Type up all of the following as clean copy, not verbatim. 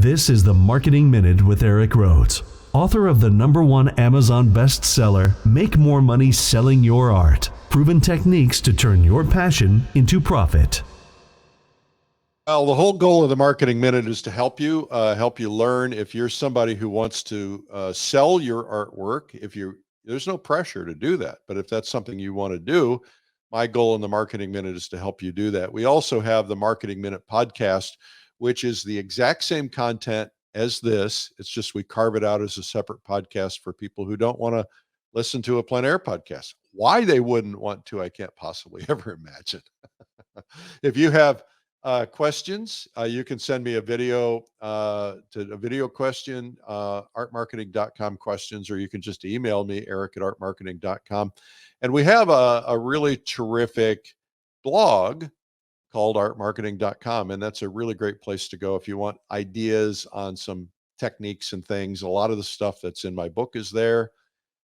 This is the Marketing Minute with Eric Rhoads, author of the #1 Amazon bestseller, Make More Money Selling Your Art, Proven Techniques to Turn Your Passion into Profit. Well, the whole goal of the Marketing Minute is to help you learn. If you're somebody who wants to sell your artwork, there's no pressure to do that. But if that's something you want to do, my goal in the Marketing Minute is to help you do that. We also have the Marketing Minute podcast, which is the exact same content as this. It's just we carve it out as a separate podcast for people who don't want to listen to a plein air podcast. Why they wouldn't want to, I can't possibly ever imagine. If you have questions, you can send me a video to a video question, artmarketing.com questions, or you can just email me, eric@artmarketing.com. And we have a really terrific blog called artmarketing.com. And that's a really great place to go if you want ideas on some techniques and things. A lot of the stuff that's in my book is there.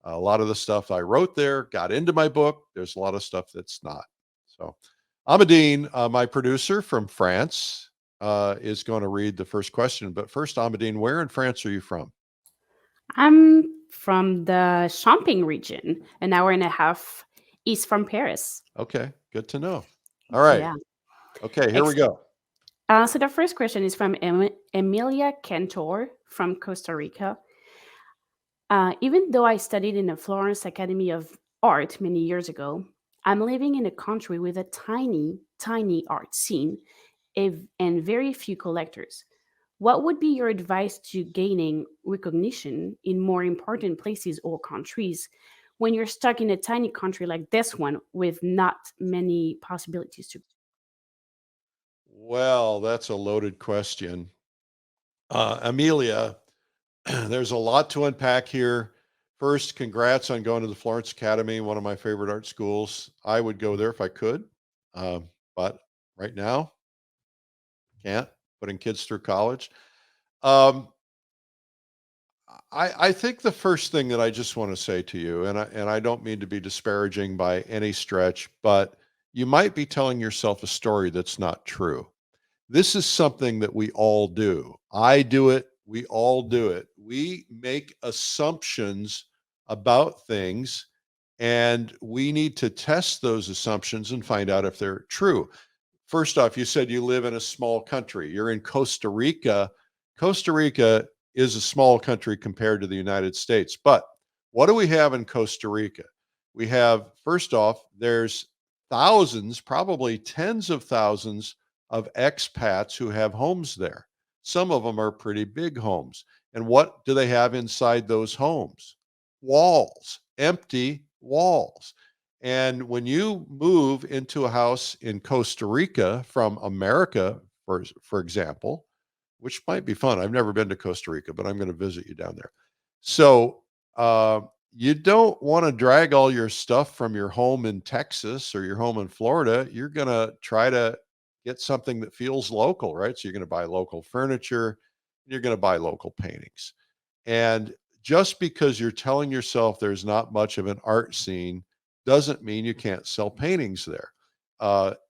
A lot of the stuff I wrote there got into my book. There's a lot of stuff that's not. So Amadine, my producer from France, is going to read the first question. But first, Amadine, where in France are you from? I'm from the Champagne region, an hour and a half east from Paris. Okay, good to know. All right. Yeah. Okay, here we go. So the first question is from Emilia Cantor from Costa Rica. Even though I studied in the Florence Academy of Art many years ago, I'm living in a country with a tiny, tiny art scene and very few collectors. What would be your advice to gaining recognition in more important places or countries when you're stuck in a tiny country like this one with not many possibilities to? Well, that's a loaded question. Amelia, there's a lot to unpack here. First, congrats on going to the Florence Academy, one of my favorite art schools. I would go there if I could, but right now, can't. Putting kids through college. Um, I think the first thing that I just want to say to you, and I don't mean to be disparaging by any stretch, but you might be telling yourself a story that's not true. This is something that we all do. I do it. We all do it. We make assumptions about things, and we need to test those assumptions and find out if they're true. First off, you said you live in a small country. You're in Costa Rica. Costa Rica is a small country compared to the United States. But what do we have in Costa Rica? We have, first off, there's thousands, probably tens of thousands of expats who have homes there. Some of them are pretty big homes. And what do they have inside those homes? Walls, empty walls. And when you move into a house in Costa Rica from America, for example, which might be fun. I've never been to Costa Rica, but I'm going to visit you down there. So you don't want to drag all your stuff from your home in Texas or your home in Florida. You're going to try to get something that feels local, right? So you're going to buy local furniture, you're going to buy local paintings. And just because you're telling yourself there's not much of an art scene doesn't mean you can't sell paintings there.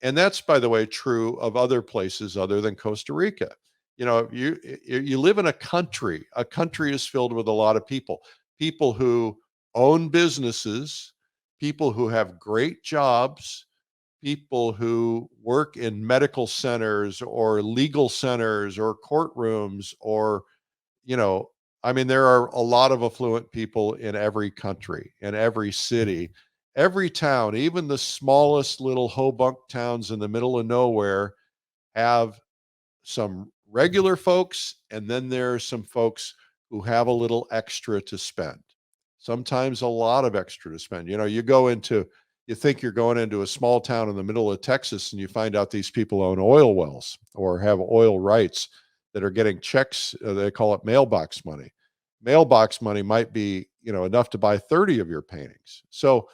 And that's, by the way, true of other places other than Costa Rica. You know, you live in a country. A country is filled with a lot of people who own businesses, people who have great jobs, people who work in medical centers or legal centers or courtrooms or, you know, I mean, there are a lot of affluent people in every country, in every city, every town, even the smallest little hobunk towns in the middle of nowhere have some regular folks, and then there are some folks who have a little extra to spend. Sometimes a lot of extra to spend. You know, you think you're going into a small town in the middle of Texas and you find out these people own oil wells or have oil rights that are getting checks. They call it mailbox money. Mailbox money might be, you know, enough to buy 30 of your paintings. So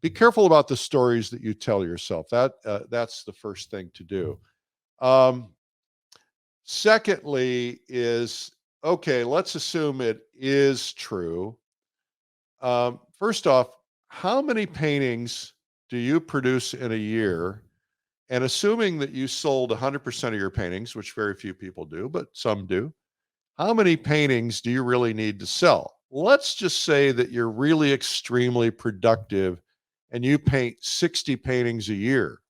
be careful about the stories that you tell yourself. That's the first thing to do. Secondly is, okay, let's assume it is true. First off, how many paintings do you produce in a year? And assuming that you sold 100% of your paintings, which very few people do, but some do, how many paintings do you really need to sell? Let's just say that you're really extremely productive and you paint 60 paintings a year.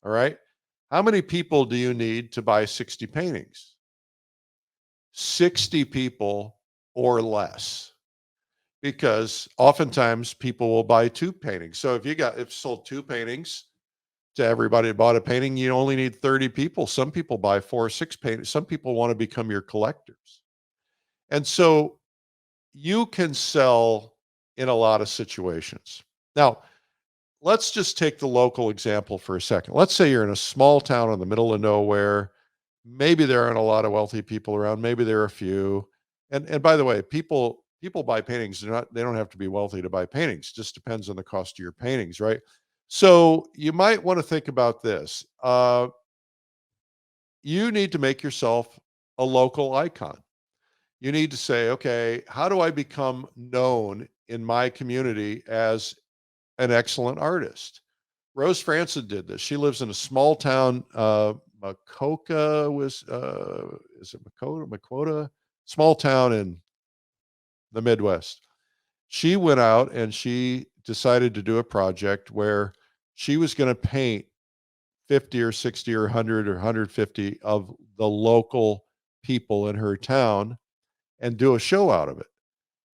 All right. How many people do you need to buy 60 paintings? 60 people or less. Because oftentimes people will buy two paintings. So if you sold two paintings to everybody that bought a painting, you only need 30 people. Some people buy 4 or 6 paintings. Some people want to become your collectors. And so you can sell in a lot of situations. Now, let's just take the local example for a second. Let's say you're in a small town in the middle of nowhere. Maybe there aren't a lot of wealthy people around. Maybe there are a few. And by the way, people buy paintings. They don't have to be wealthy to buy paintings. Just depends on the cost of your paintings, right? So you might want to think about this. You need to make yourself a local icon. You need to say, okay, how do I become known in my community as an excellent artist? Rose Franson did this. She lives in a small town, Makoka is it Makota? Small town in the Midwest. She went out and she decided to do a project where she was going to paint 50 or 60 or 100 or 150 of the local people in her town and do a show out of it.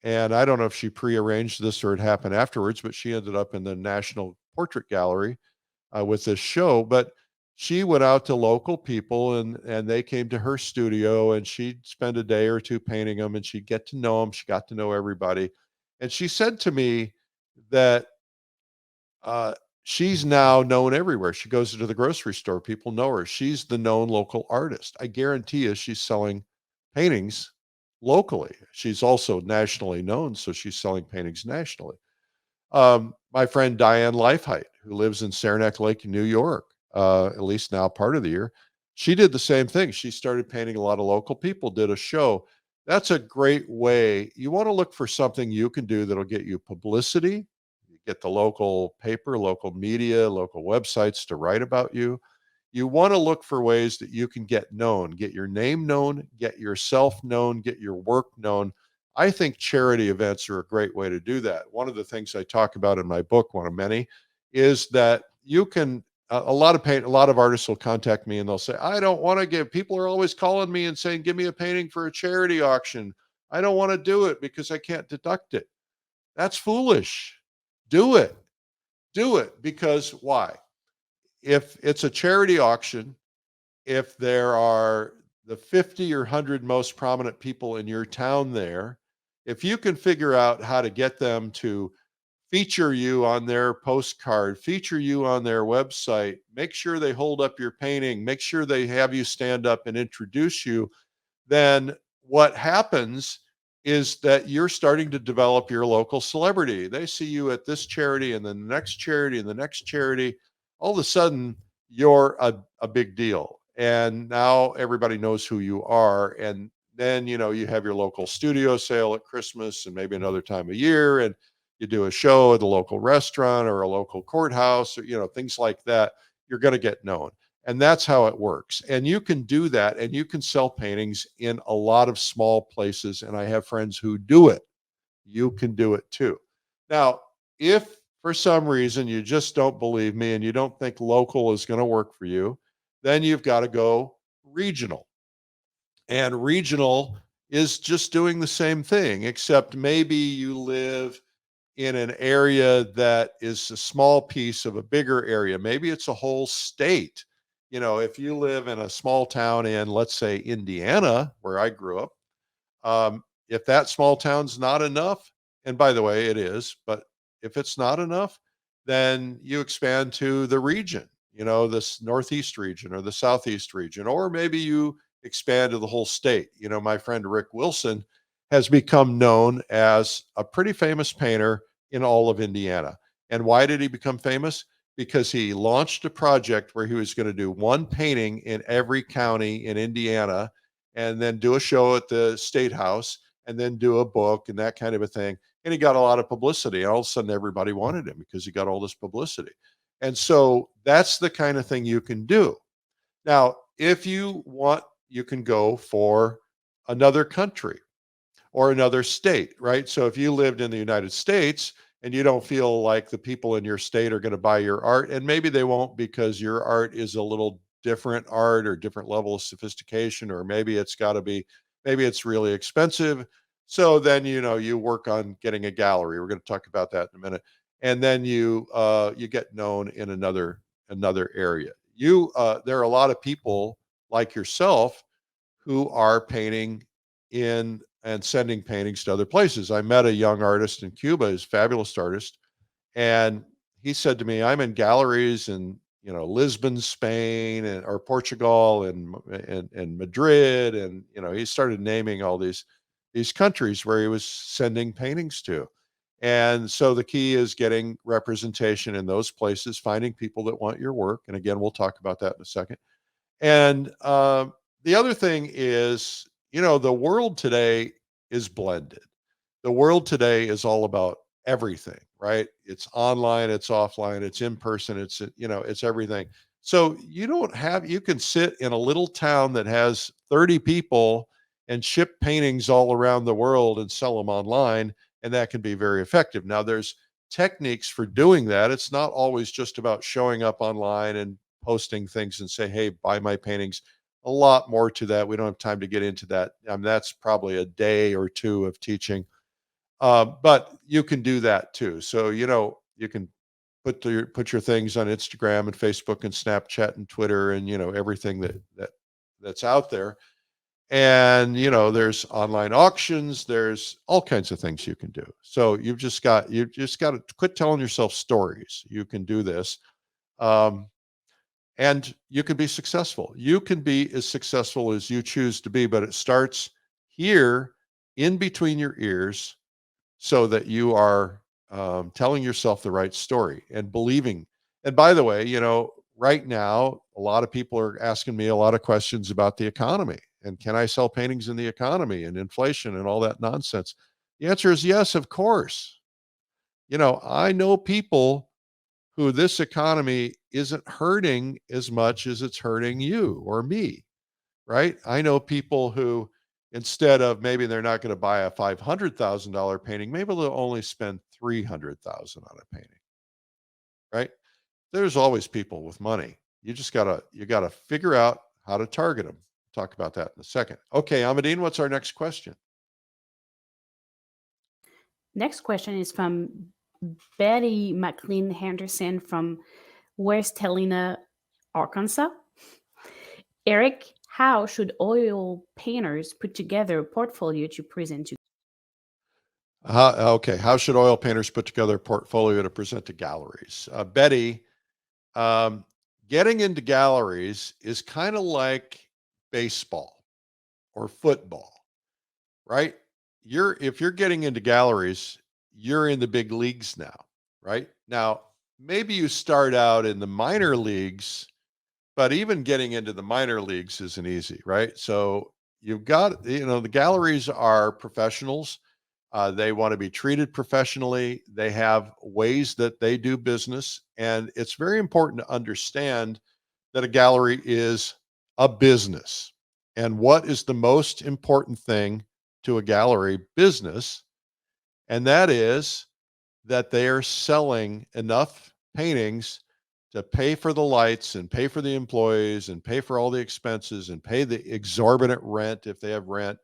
And I don't know if she prearranged this or it happened afterwards, but she ended up in the National Portrait Gallery with this show. But she went out to local people and they came to her studio and she'd spend a day or two painting them and she'd get to know them. She got to know everybody. And she said to me that uh, she's now known everywhere. She goes to the grocery store, people know her. She's the known local artist. I guarantee you she's selling paintings locally. She's also nationally known, so she's selling paintings nationally. My friend Diane Leifheit, who lives in Saranac Lake, New York, at least now part of the year, she did the same thing. She started painting a lot of local people, did a show. That's a great way. You want to look for something you can do that'll get you publicity, get the local paper, local media, local websites to write about you. You want to look for ways that you can get known, get your name known, get yourself known, get your work known. I think charity events are a great way to do that. One of the things I talk about in my book, one of many, is that you can a lot of artists will contact me and they'll say, I don't want to give, people are always calling me and saying, give me a painting for a charity auction. I don't want to do it because I can't deduct it. That's foolish. Do it. Do it because why? If it's a charity auction, if there are the 50 or 100 most prominent people in your town there, if you can figure out how to get them to feature you on their postcard, feature you on their website, make sure they hold up your painting, make sure they have you stand up and introduce you, then what happens is that you're starting to develop your local celebrity. They see you at this charity and then the next charity and the next charity. All of a sudden, you're a big deal. And now everybody knows who you are. And then, you have your local studio sale at Christmas and maybe another time of year. And you do a show at a local restaurant or a local courthouse or, things like that. You're going to get known. And that's how it works. And you can do that and you can sell paintings in a lot of small places. And I have friends who do it. You can do it too. Now, if for some reason you just don't believe me and you don't think local is going to work for you, then you've got to go regional. And regional is just doing the same thing, except maybe you live in an area that is a small piece of a bigger area. Maybe it's a whole state. If you live in a small town in, let's say, Indiana, where I grew up, if that small town's not enough, and by the way, it is, but if it's not enough, then you expand to the region, this Northeast region or the Southeast region, or maybe you expand to the whole state. My friend Rick Wilson has become known as a pretty famous painter in all of Indiana. And why did he become famous? Because he launched a project where he was going to do one painting in every county in Indiana and then do a show at the state house and then do a book and that kind of a thing. And he got a lot of publicity. And all of a sudden, everybody wanted him because he got all this publicity. And so that's the kind of thing you can do. Now, if you want, you can go for another country or another state, right? So if you lived in the United States and you don't feel like the people in your state are going to buy your art, and maybe they won't because your art is a little different art or different level of sophistication, or maybe it's got to be, maybe it's really expensive. So then, you work on getting a gallery. We're going to talk about that in a minute. And then you get known in another area. There are a lot of people like yourself who are painting in and sending paintings to other places. I met a young artist in Cuba, he's a fabulous artist, and he said to me, "I'm in galleries in, Lisbon, Spain, and or Portugal, and Madrid," and he started naming all these countries where he was sending paintings to. And so the key is getting representation in those places, finding people that want your work. And again, we'll talk about that in a second. And the other thing is, the world today is blended. The world today is all about everything, right? It's online, it's offline, it's in person, it's everything. So you can sit in a little town that has 30 people and ship paintings all around the world and sell them online, and that can be very effective. Now, there's techniques for doing that. It's not always just about showing up online and posting things and say, "Hey, buy my paintings." A lot more to that. We don't have time to get into that. That's probably a day or two of teaching, but you can do that too. So you can put your things on Instagram and Facebook and Snapchat and Twitter and everything that's out there. And there's online auctions. There's all kinds of things you can do. So you just got to quit telling yourself stories. You can do this. Um, and you can be successful. You can be as successful as you choose to be, but it starts here in between your ears so that you are telling yourself the right story and believing. And by the way, right now, a lot of people are asking me a lot of questions about the economy and can I sell paintings in the economy and inflation and all that nonsense. The answer is yes, of course. I know people who this economy isn't hurting as much as it's hurting you or me, right? I know people who, instead of, maybe they're not going to buy a $500,000 painting, maybe they'll only spend 300,000 on a painting, right? There's always people with money. You gotta figure out how to target them. Talk about that in a second. Okay, Amadine, what's our next question? Next question is from Betty McLean Henderson from West Helena, Arkansas. Eric, how should oil painters put together a portfolio to present to? Okay, how should oil painters put together a portfolio to present to galleries? Betty, um, getting into galleries is kind of like baseball or football, right? If you're getting into galleries, you're in the big leagues now, right? Now, maybe you start out in the minor leagues, but even getting into the minor leagues isn't easy, right? So you've got, the galleries are professionals. They want to be treated professionally. They have ways that they do business. And it's very important to understand that a gallery is a business. And what is the most important thing to a gallery business? And that is that they are selling enough paintings to pay for the lights and pay for the employees and pay for all the expenses and pay the exorbitant rent if they have rent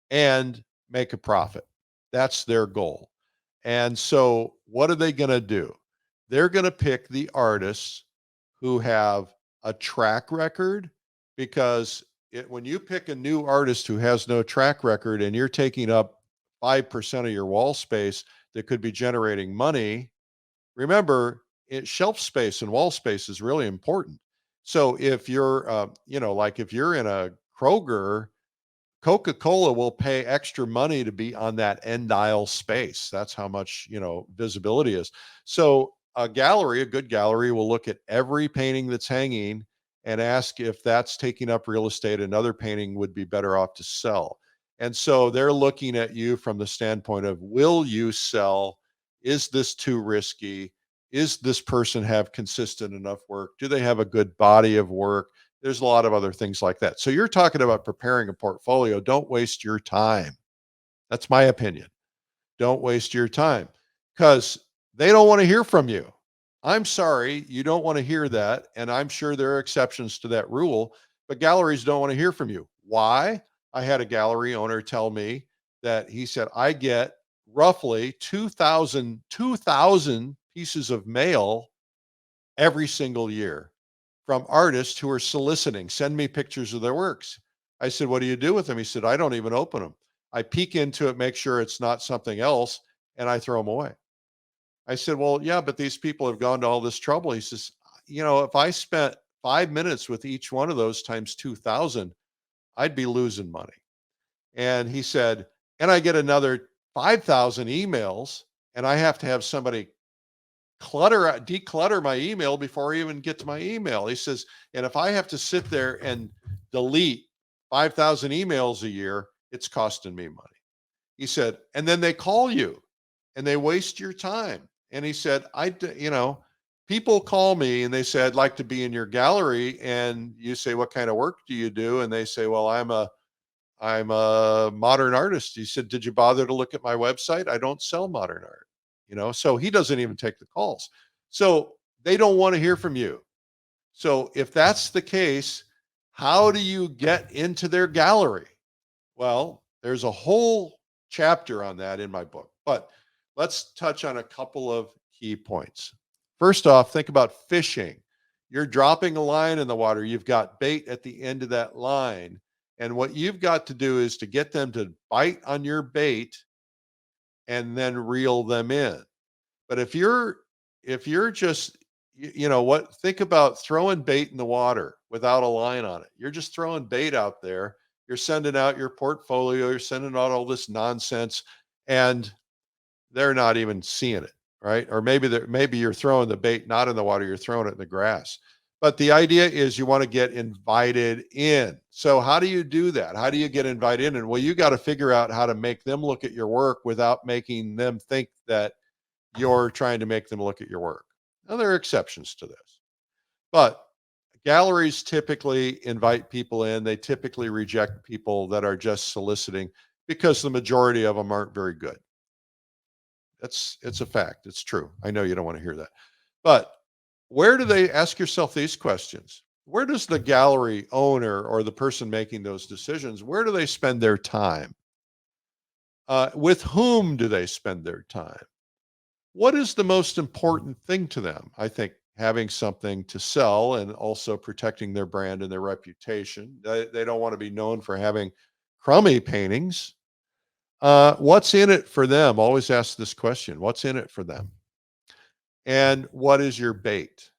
and make a profit. That's their goal. And so, what are they going to do? They're going to pick the artists who have a track record, because when you pick a new artist who has no track record and you're taking up 5% of your wall space that could be generating money, remember, shelf space and wall space is really important. So if you're, like if you're in a Kroger, Coca-Cola will pay extra money to be on that end aisle space. That's how much, visibility is. So a good gallery will look at every painting that's hanging and ask if that's taking up real estate, another painting would be better off to sell. And so they're looking at you from the standpoint of, will you sell? Is this too risky? Is this person have consistent enough work? Do they have a good body of work? There's a lot of other things like that. So you're talking about preparing a portfolio. Don't waste your time. That's my opinion. Don't waste your time because they don't want to hear from you. I'm sorry, you don't want to hear that. And I'm sure there are exceptions to that rule, but galleries don't want to hear from you. Why? I had a gallery owner tell me that he said, I get roughly 2,000 pieces of mail every single year from artists who are soliciting, send me pictures of their works. I said, what do you do with them? He said, I don't even open them. I peek into it, make sure it's not something else, and I throw them away. I said, well, yeah, but these people have gone to all this trouble. He says, if I spent 5 minutes with each one of those times 2,000, I'd be losing money. And he said, and I get another 5,000 emails, and I have to have somebody declutter my email before I even get to my email. He says, and if I have to sit there and delete 5,000 emails a year, it's costing me money. He said, and then they call you and they waste your time. And he said, people call me and they say, I'd like to be in your gallery. And you say, what kind of work do you do? And they say, well, I'm a modern artist. He said, did you bother to look at my website? I don't sell modern art. So he doesn't even take the calls. So they don't want to hear from you. So if that's the case, how do you get into their gallery? Well, there's a whole chapter on that in my book, but let's touch on a couple of key points. First off, think about fishing. You're dropping a line in the water. You've got bait at the end of that line. And what you've got to do is to get them to bite on your bait and then reel them in. But if you're just, think about throwing bait in the water without a line on it. You're just throwing bait out there. You're sending out your portfolio, you're sending out all this nonsense, and they're not even seeing it, right? Or maybe you're throwing the bait not in the water, you're throwing it in the grass. But the idea is you want to get invited in. So how do you do that? How do you get invited in? Well, you got to figure out how to make them look at your work without making them think that you're trying to make them look at your work. Now, there are exceptions to this, but galleries typically invite people in. They typically reject people that are just soliciting because the majority of them aren't very good. It's a fact. It's true. I know you don't want to hear that. But where do they ask yourself these questions? Where does the gallery owner or the person making those decisions, where do they spend their time? With whom do they spend their time? What is the most important thing to them? I think having something to sell and also protecting their brand and their reputation. They don't want to be known for having crummy paintings. What's in it for them? Always ask this question. What's in it for them? And what is your bait?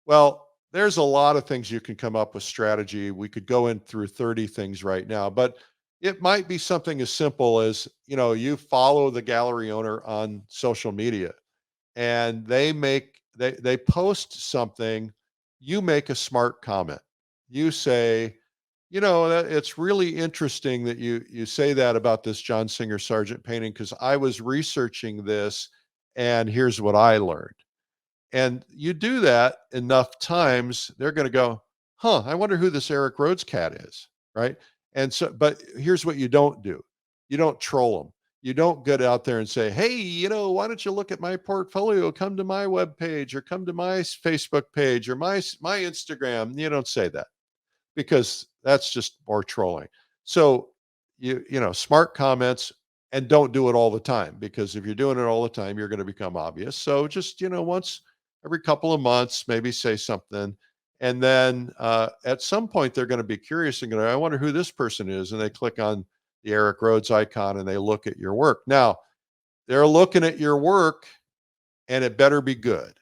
Well, there's a lot of things you can come up with strategy. We could go in through 30 things right now, but it might be something as simple as, you follow the gallery owner on social media and they post something, you make a smart comment. You say, it's really interesting that you say that about this John Singer Sargent painting because I was researching this and here's what I learned. And you do that enough times, they're going to go, huh, I wonder who this Eric Rhoads cat is. Right. And so, but here's what you don't do. You don't troll them. You don't get out there and say, hey, why don't you look at my portfolio? Come to my webpage or come to my Facebook page or my Instagram. You don't say that because that's just more trolling. So smart comments, and don't do it all the time, because if you're doing it all the time, you're going to become obvious. So just, once every couple of months, maybe say something. And then at some point, they're going to be curious and go, I wonder who this person is. And they click on the Eric Rhoads icon and they look at your work. Now, they're looking at your work and it better be good.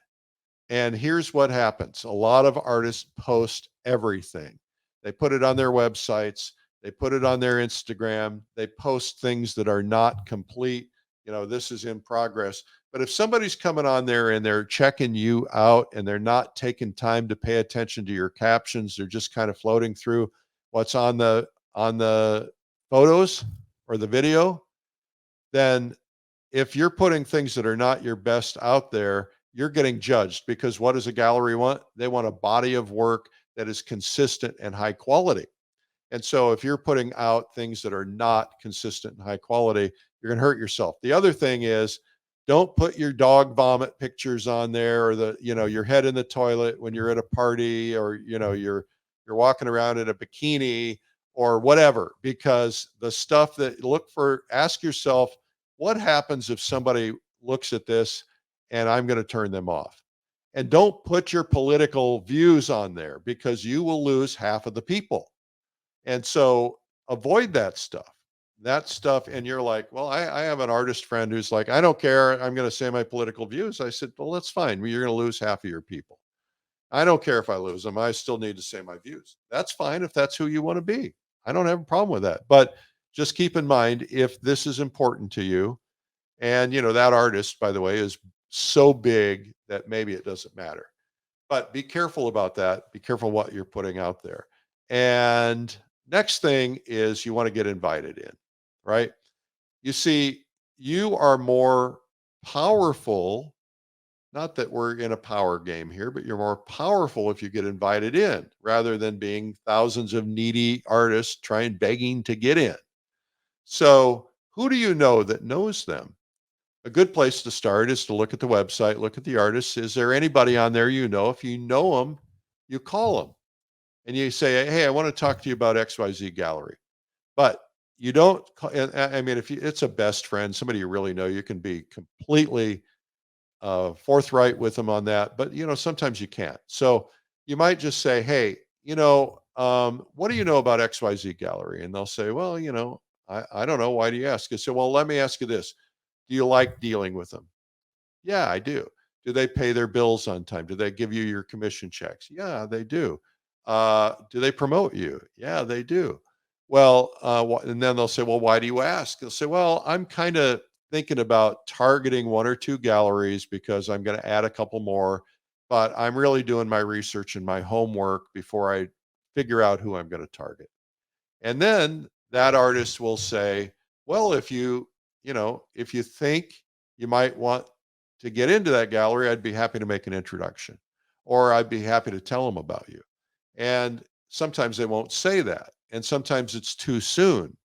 And here's what happens. A lot of artists post everything. They put it on their websites. They put it on their Instagram. They post things that are not complete. This is in progress. But if somebody's coming on there and they're checking you out and they're not taking time to pay attention to your captions, they're just kind of floating through what's on the photos or the video, then if you're putting things that are not your best out there, you're getting judged, because what does a gallery want? They want a body of work. that is consistent and high quality. And so if you're putting out things that are not consistent and high quality, you're going to hurt yourself. The other thing is, don't put your dog vomit pictures on there, or your head in the toilet when you're at a party, or you're walking around in a bikini or whatever, because the stuff that ask yourself, what happens if somebody looks at this and I'm going to turn them off? And don't put your political views on there, because you will lose half of the people. And so avoid that stuff. And you're like, well, I have an artist friend who's like, I don't care, I'm going to say my political views. I said, well, that's fine. Well, you're going to lose half of your people. I don't care if I lose them. I still need to say my views. That's fine if that's who you want to be. I don't have a problem with that. But just keep in mind, if this is important to you, and that artist, by the way, is so big that maybe it doesn't matter. But be careful about that. Be careful what you're putting out there. And next thing is, you want to get invited in, right? You see, you are more powerful. Not that we're in a power game here, but you're more powerful if you get invited in, rather than being thousands of needy artists begging to get in. So who do you know that knows them? A good place to start is to look at the website, look at the artists. Is there anybody on there you know? If you know them, you call them and you say, hey, I want to talk to you about XYZ gallery. But you don't, I mean, if it's a best friend, somebody you really know, you can be completely forthright with them on that. But, sometimes you can't. So you might just say, hey, what do you know about XYZ gallery? And they'll say, well, I don't know. Why do you ask? I say, well, let me ask you this. Do you like dealing with them? Yeah, I do. Do they pay their bills on time? Do they give you your commission checks? Yeah, they do. Do they promote you? Yeah, they do. Well, and then they'll say, well, why do you ask? They'll say, well, I'm kind of thinking about targeting one or two galleries because I'm going to add a couple more, but I'm really doing my research and my homework before I figure out who I'm going to target. And then that artist will say, well, if you think you might want to get into that gallery, I'd be happy to make an introduction, or I'd be happy to tell them about you. And sometimes they won't say that. And sometimes it's too soon.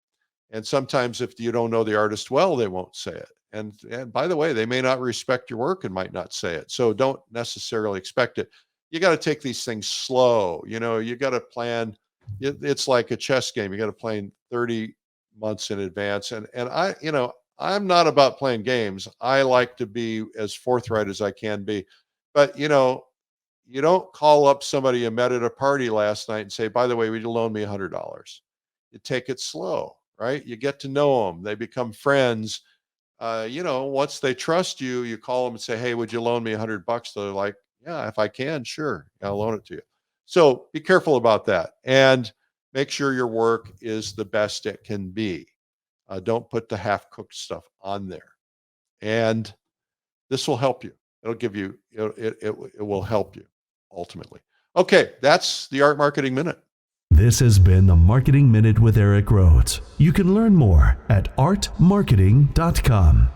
And sometimes if you don't know the artist well, they won't say it. And by the way, they may not respect your work and might not say it. So don't necessarily expect it. You got to take these things slow. You got to plan. It's like a chess game. You got to plan 30 months in advance. And I'm not about playing games. I like to be as forthright as I can be. But, you don't call up somebody you met at a party last night and say, by the way, would you loan me $100? You take it slow, right? You get to know them. They become friends. Once they trust you, you call them and say, hey, would you loan me $100? They're like, yeah, if I can, sure, I'll loan it to you. So be careful about that. And make sure your work is the best it can be. Don't put the half-cooked stuff on there. And this will help you. It'll give you, it will help you ultimately. Okay, that's the Art Marketing Minute. This has been the Marketing Minute with Eric Rhoads. You can learn more at artmarketing.com.